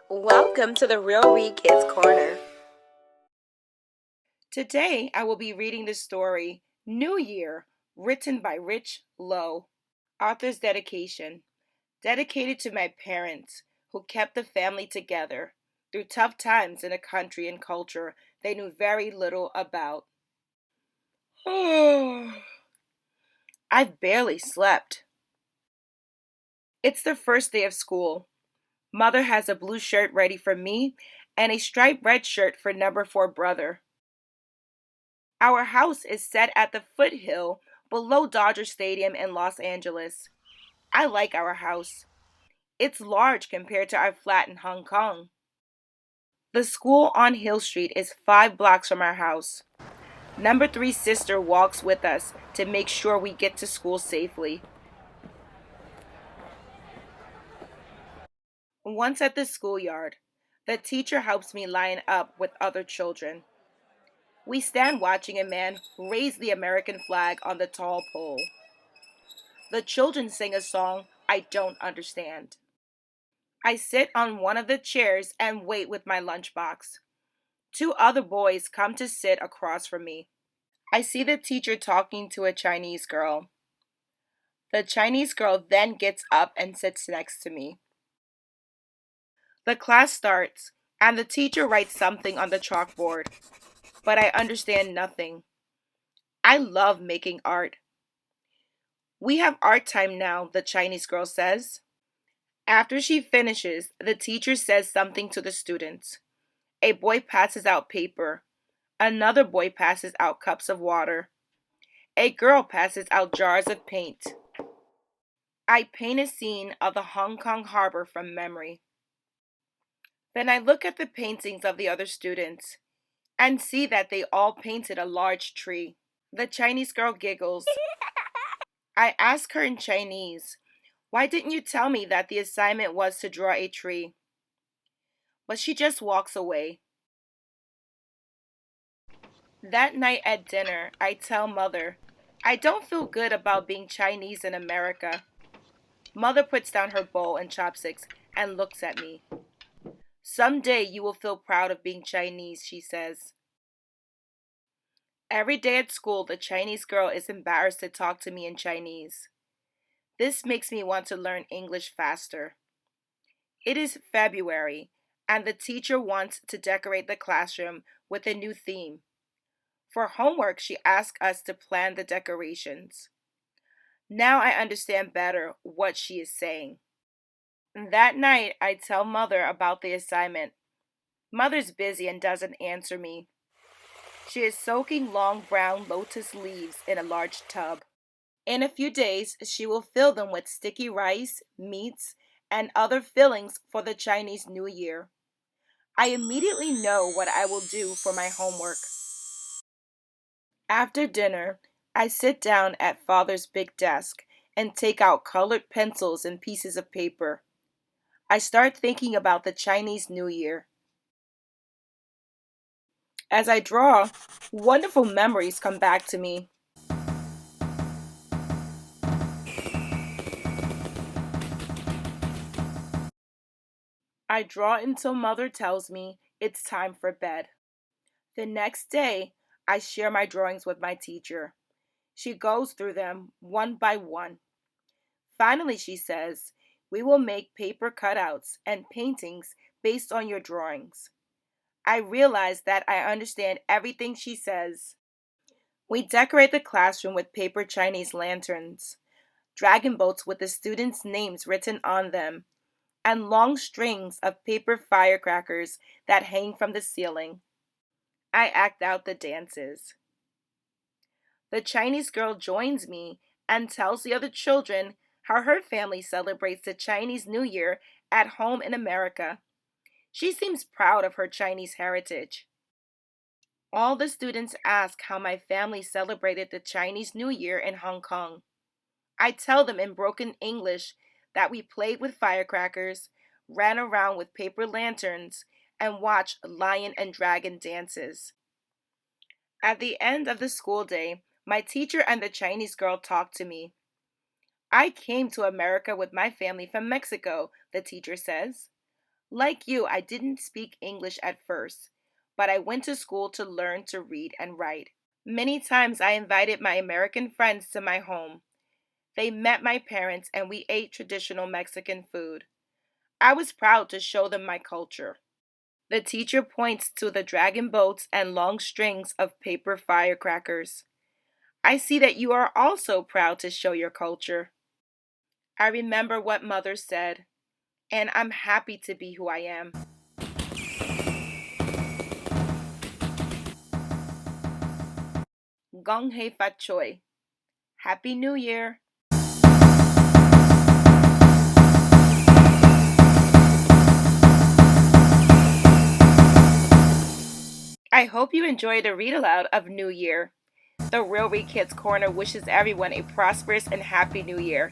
Welcome to the Real Read Kids Corner. Today, I will be reading the story New Year, written by Rich Lowe. Author's dedication. Dedicated to my parents, who kept the family together through tough times in a country and culture they knew very little about. I've barely slept. It's the first day of school. Mother has a blue shirt ready for me and a striped red shirt for number 4 brother. Our house is set at the foothill below Dodger Stadium in Los Angeles. I like our house. It's large compared to our flat in Hong Kong. The school on Hill Street is 5 blocks from our house. Number 3 sister walks with us to make sure we get to school safely. Once at the schoolyard, the teacher helps me line up with other children. We stand watching a man raise the American flag on the tall pole. The children sing a song I don't understand. I sit on one of the chairs and wait with my lunchbox. 2 other boys come to sit across from me. I see the teacher talking to a Chinese girl. The Chinese girl then gets up and sits next to me. The class starts, and the teacher writes something on the chalkboard, but I understand nothing. I love making art. We have art time now, the Chinese girl says. After she finishes, the teacher says something to the students. A boy passes out paper. Another boy passes out cups of water. A girl passes out jars of paint. I paint a scene of the Hong Kong harbor from memory. Then I look at the paintings of the other students and see that they all painted a large tree. The Chinese girl giggles. I ask her in Chinese, "Why didn't you tell me that the assignment was to draw a tree?" But she just walks away. That night at dinner, I tell Mother, I don't feel good about being Chinese in America. Mother puts down her bowl and chopsticks and looks at me. Someday you will feel proud of being Chinese, she says. Every day at school, the Chinese girl is embarrassed to talk to me in Chinese. This makes me want to learn English faster. It is February, and the teacher wants to decorate the classroom with a new theme. For homework, she asked us to plan the decorations. Now I understand better what she is saying. That night, I tell Mother about the assignment. Mother's busy and doesn't answer me. She is soaking long brown lotus leaves in a large tub. In a few days, she will fill them with sticky rice, meats, and other fillings for the Chinese New Year. I immediately know what I will do for my homework. After dinner, I sit down at Father's big desk and take out colored pencils and pieces of paper. I start thinking about the Chinese New Year. As I draw, wonderful memories come back to me. I draw until Mother tells me it's time for bed. The next day, I share my drawings with my teacher. She goes through them one by one. Finally, she says, "We will make paper cutouts and paintings based on your drawings." I realize that I understand everything she says. We decorate the classroom with paper Chinese lanterns, dragon boats with the students' names written on them, and long strings of paper firecrackers that hang from the ceiling. I act out the dances. The Chinese girl joins me and tells the other children how her family celebrates the Chinese New Year at home in America. She seems proud of her Chinese heritage. All the students ask how my family celebrated the Chinese New Year in Hong Kong. I tell them in broken English that we played with firecrackers, ran around with paper lanterns, and watched lion and dragon dances. At the end of the school day, my teacher and the Chinese girl talked to me. "I came to America with my family from Mexico," the teacher says. Like you, I didn't speak English at first, but I went to school to learn to read and write. Many times I invited my American friends to my home. They met my parents and we ate traditional Mexican food. I was proud to show them my culture. The teacher points to the dragon boats and long strings of paper firecrackers. I see that you are also proud to show your culture. I remember what mother said, and I'm happy to be who I am. Gong hei fat choi. Happy New Year! I hope you enjoyed the read aloud of New Year. The Real Read Kids Corner wishes everyone a prosperous and happy New Year.